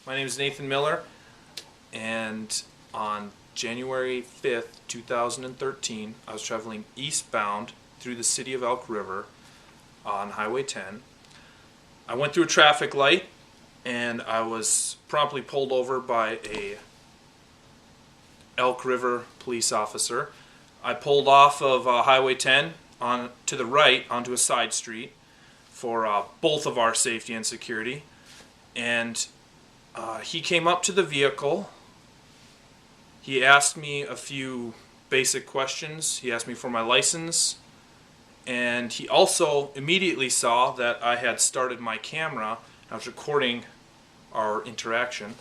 My name is Nathan Miller, and on January 5th, 2013, I was traveling eastbound through the city of Elk River on Highway 10. I went through a traffic light, and I was promptly pulled over by a Elk River police officer. I pulled off of Highway 10 on to the right onto a side street for both of our safety and security, and he came up to the vehicle. He asked me a few basic questions. He asked me for my license, and he also immediately saw that I had started my camera. I was recording our interaction.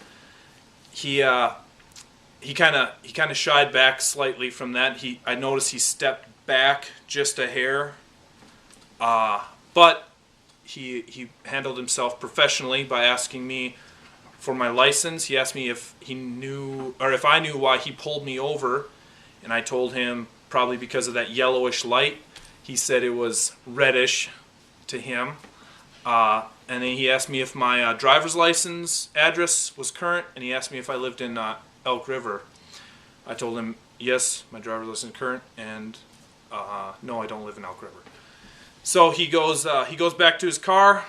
He kind of shied back slightly from that. I noticed he stepped back just a hair, but he handled himself professionally by asking me for my license. He asked me if I knew why he pulled me over, and I told him probably because of that yellowish light. He said it was reddish to him, and then he asked me if my driver's license address was current, and he asked me if I lived in Elk River. I told him yes, my driver's license is current, and no, I don't live in Elk River. So he goes back to his car,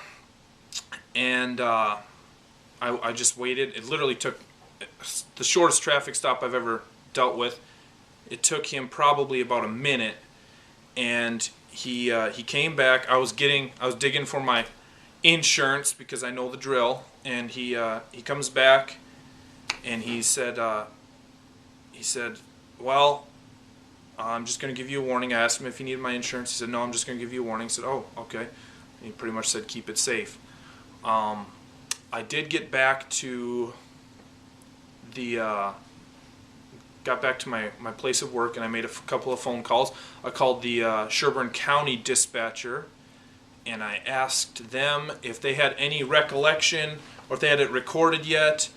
and I just waited. It literally took the shortest traffic stop I've ever dealt with. It took him probably about a minute, and he came back. I was digging for my insurance because I know the drill, and he comes back, and he said, well, I'm just going to give you a warning. I asked him if he needed my insurance. He said, no, I'm just going to give you a warning. I said, oh, okay. And he pretty much said, keep it safe. I did get back to my place of work, and I made a couple of phone calls. I called the Sherburne County dispatcher, and I asked them if they had any recollection or if they had it recorded yet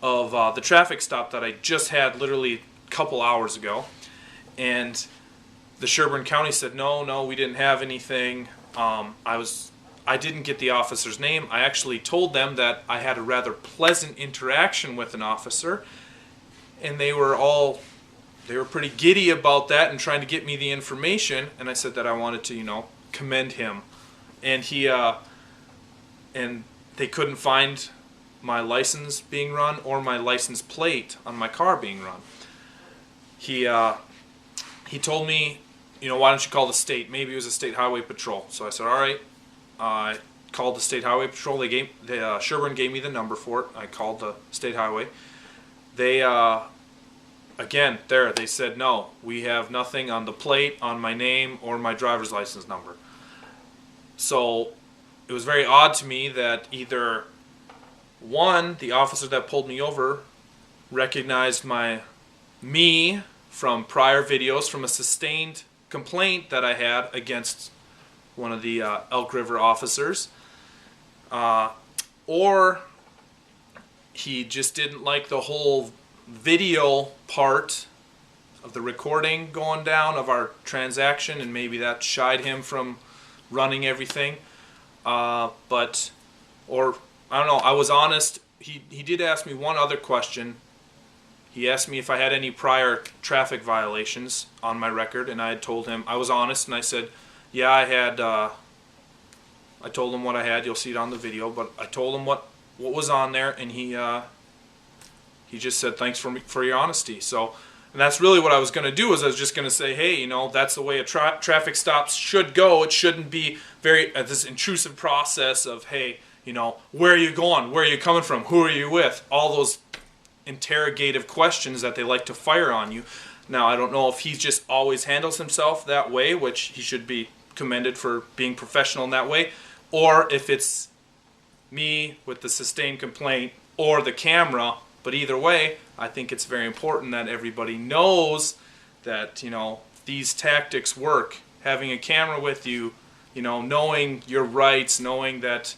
of the traffic stop that I just had literally a couple hours ago. And the Sherburne County said, no, we didn't have anything. I didn't get the officer's name. I actually told them that I had a rather pleasant interaction with an officer, and they were pretty giddy about that and trying to get me the information. And I said that I wanted to, commend him. And and they couldn't find my license being run or my license plate on my car being run. He told me, why don't you call the state? Maybe it was a state highway patrol. So I said, all right. I called the state highway patrol. Sherburne gave me the number for it. I called the state highway. They they said, no, we have nothing on the plate, on my name, or my driver's license number. So it was very odd to me that either one, the officer that pulled me over recognized me from prior videos from a sustained complaint that I had against one of the Elk River officers, or he just didn't like the whole video part of the recording going down of our transaction, and maybe that shied him from running everything. Or I don't know. I was honest. He did ask me one other question. He asked me if I had any prior traffic violations on my record, and I had told him I was honest, and I said, yeah, I had. I told him what I had. You'll see it on the video, but I told him what was on there, and he just said thanks for your honesty. So, and that's really what I was going to do. Is I was just going to say, hey, that's the way a traffic stop should go. It shouldn't be this intrusive process of, hey, where are you going? Where are you coming from? Who are you with? All those interrogative questions that they like to fire on you. Now, I don't know if he just always handles himself that way, which he should be commended for being professional in that way, or if it's me with the sustained complaint or the camera. But either way, I think it's very important that everybody knows that, these tactics work. Having a camera with you, knowing your rights, knowing that,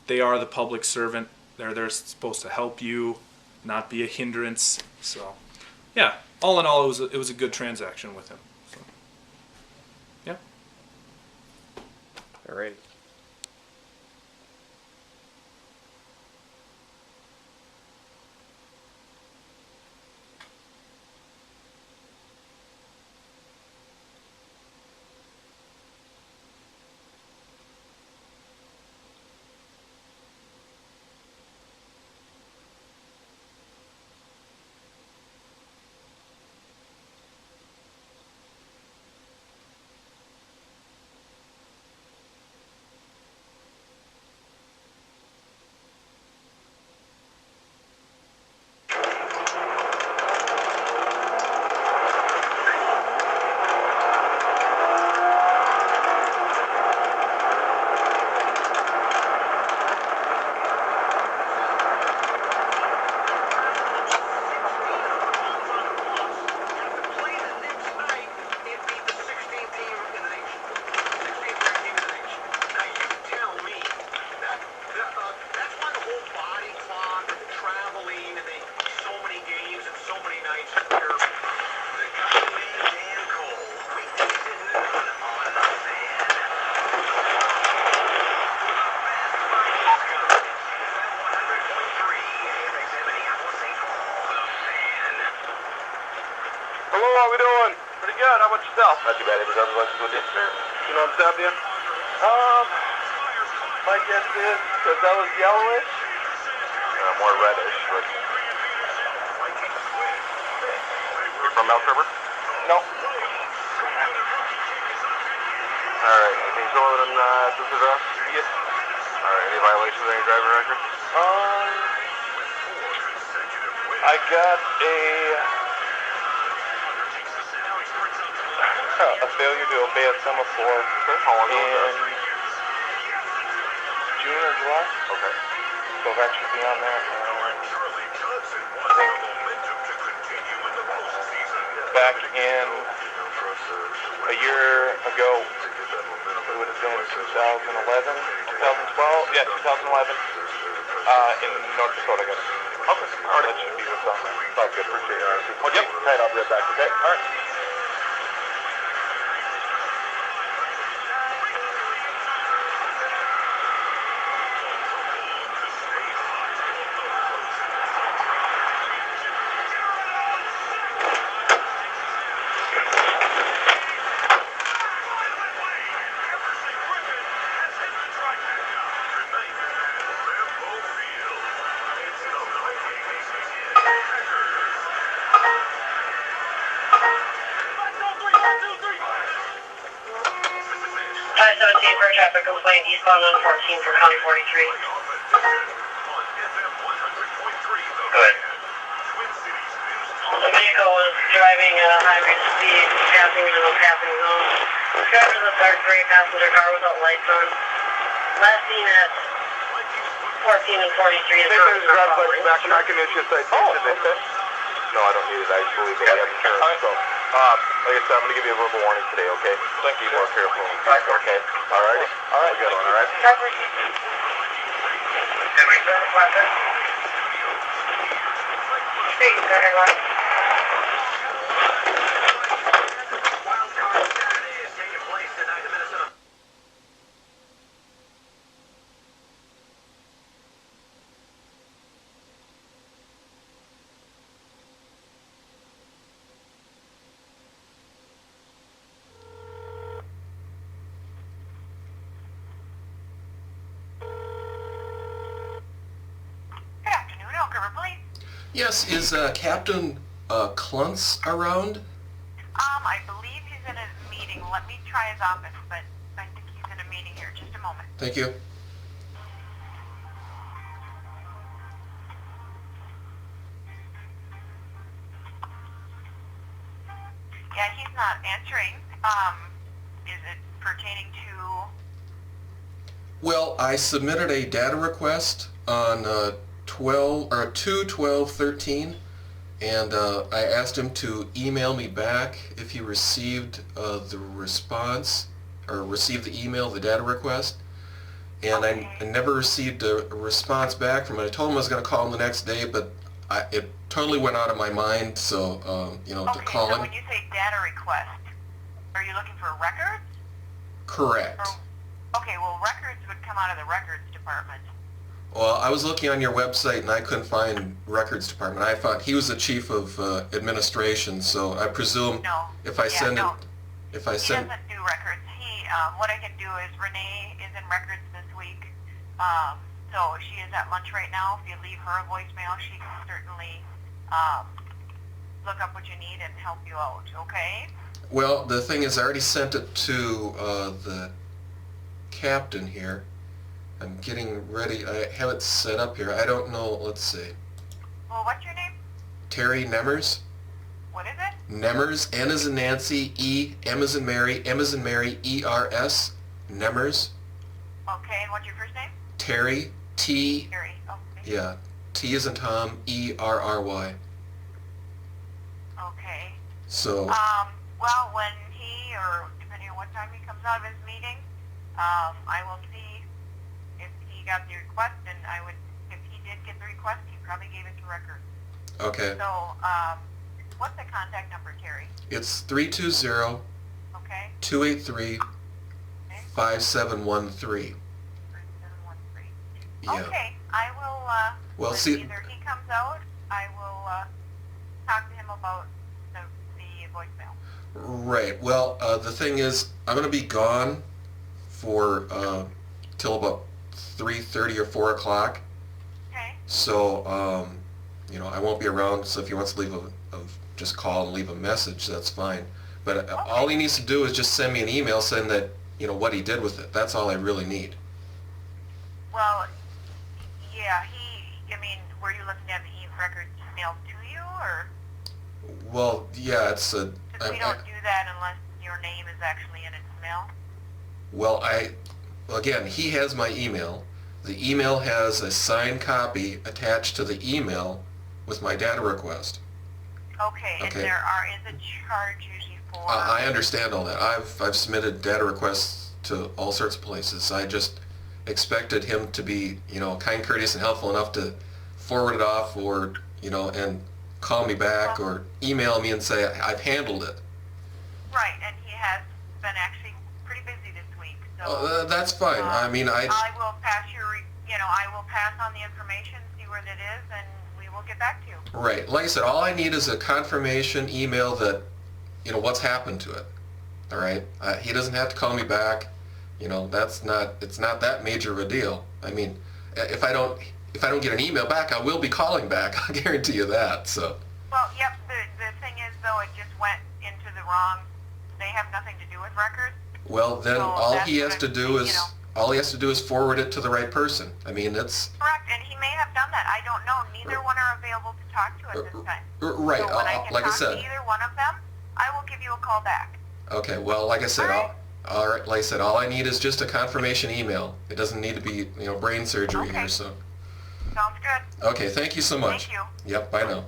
they are the public servant. They're supposed to help you, not be a hindrance. So, yeah, all in all, it was a good transaction with him. So, yeah. All right. how we doing? Pretty good. How about yourself? Not too bad. Any other license with you? You know what I'm saying? My guess is because that was yellowish. More reddish. But... You're from Elk River? No. Alright, anything other than this address? Yes. Alright, any violations of any driving record? I got a failure to obey a semaphore How long ago was in that? June or July. Okay. So that should be on there. I think back in a year ago, it would have been 2011, 2012, yeah, 2011, in North Dakota, I guess. Okay. Alright. That should be what's on there. Sounds good. Appreciate it. Yep. Alright, I'll be right back, okay? Alright. For a traffic complaint eastbound on 14 for Con 43. Good. The vehicle was driving at a high rate of speed, passing in a passing zone. The driver of the dark gray passenger car without lights on. Last seen at 14 and 43 I is think there's a driver's license back and I can issue a citation. okay. No, I don't need it. I just believe that I have insurance. So, like I said, I'm going to give you a verbal warning today, okay? Thank you. Be more careful. Okay? Alright? Alright. Good one, alright? Did we start the process? Hey, you got it right. Yes, is Captain Kluntz around? I believe he's in a meeting. Let me try his office, but I think he's in a meeting here. Just a moment. Thank you. Yeah, he's not answering. Is it pertaining to... Well, I submitted a data request on 2/12/13, and I asked him to email me back if he received the response, or received the email, the data request, and Okay. I never received a response back from him. I told him I was going to call him the next day, but it totally went out of my mind, so, to Okay, call so him. when you say data request, are you looking for records? Correct. Or, okay, well, records would come out of the records department. Well, I was looking on your website and I couldn't find records department. I thought he was the chief of administration, so I presume No. if I send no. it, if I He send, doesn't do records. What I can do is Renee is in records this week. So she is at lunch right now. If you leave her a voicemail, she can certainly look up what you need and help you out, okay? well, the thing is, I already sent it to the captain here. I'm getting ready. I have it set up here. I don't know. Let's see. Well, what's your name? Terry Nemmers. What is it? Nemmers. N as in Nancy. E. M as in Mary. M as in Mary. E-R-S. Nemmers. Okay, and what's your first name? Terry. T. Terry. Okay. Yeah. T as in Tom. E-R-R-Y. Okay. So. Well, when he, or depending on what time he comes out of his meeting, I will see if he got the request, and I would, if he did get the request, he probably gave it to records. Okay. So, what's the contact number, Terry? It's 320 Okay? 283 Okay? 5713. 3713. Yeah. Okay, I will, Well, when see- either he comes out, I will, talk to him about the voicemail. Right. Well, the thing is, I'm going to be gone for till about 3:30 or 4 o'clock. Okay. So, I won't be around. So if he wants to leave just call and leave a message, that's fine. But all he needs to do is just send me an email saying that, what he did with it. That's all I really need. Well, yeah, were you looking to have the records mailed to you, or? Well, yeah, it's a... Because we don't do that unless your name is actually in its mail. Well, again, he has my email. The email has a signed copy attached to the email with my data request. Okay, and Okay. there is a charge usually for... I understand all that. I've submitted data requests to all sorts of places. I just expected him to be, kind, courteous, and helpful enough to forward it off, or, and call me back or email me and say I've handled it. Right, and he has been actually pretty busy this week, so... That's fine. I will pass I will pass on the information, see where it is, and we will get back to you. Right. Like I said, all I need is a confirmation email that, what's happened to it. All right. He doesn't have to call me back. It's not that major of a deal. I mean, if I don't get an email back, I will be calling back. I'll guarantee you that. So. Well, yep. The thing is, though, it just went into the wrong. They have nothing to do with records. Well, then So all that's he what has to I'm do saying, is all he has to do is forward it to the right person. I mean, it's Correct, and he may have done that. I don't know. Neither one are available to talk to at this time. right. So when I can Like I talk said. to either one of them, I will give you a call back. Okay. Well, like I said, All right. all right. Like I said, all I need is just a confirmation email. It doesn't need to be brain surgery Okay. here. So. Sounds good. Okay. Thank you so much. Thank you. Yep. Bye now.